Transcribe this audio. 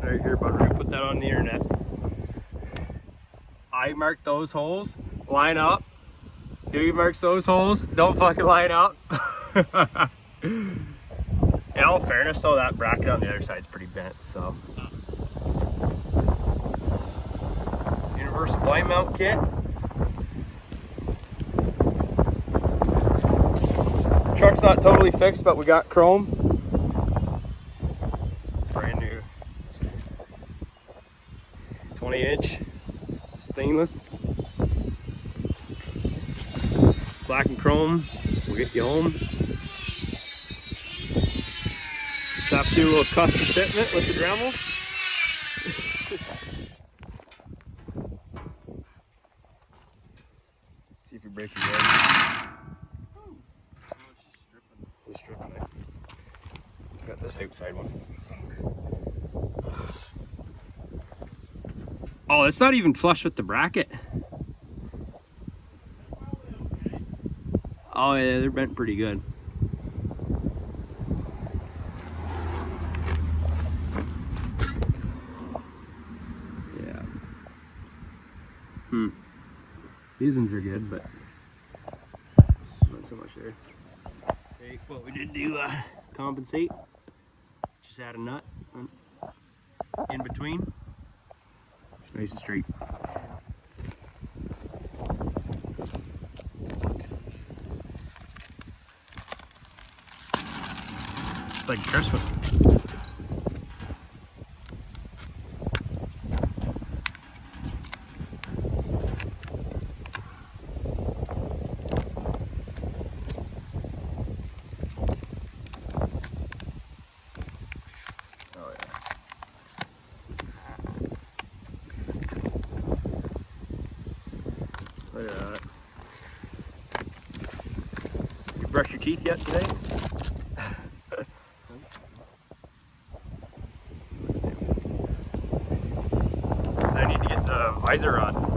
right here, but we're gonna put that on the internet. I marked those holes, line up. Dewey marks those holes, don't fucking line up. In all fairness though, that bracket on the other side's pretty bent, so. Universal blind mount kit. Truck's not totally fixed, but we got chrome. Brand new 20-inch stainless. Black and chrome will get you home. Just have to do a little custom fitment with the Dremel. See if we break it again. Just stripping it. Got this outside one. Oh, it's not even flush with the bracket. Oh yeah, they're bent pretty good. Yeah. These ones are good, but not so much there. Okay, what we did do compensate. Just add a nut in between. Nice and straight. It's like Christmas. Oh yeah. Look at that. You brush your teeth yet today? I need to get the visor on.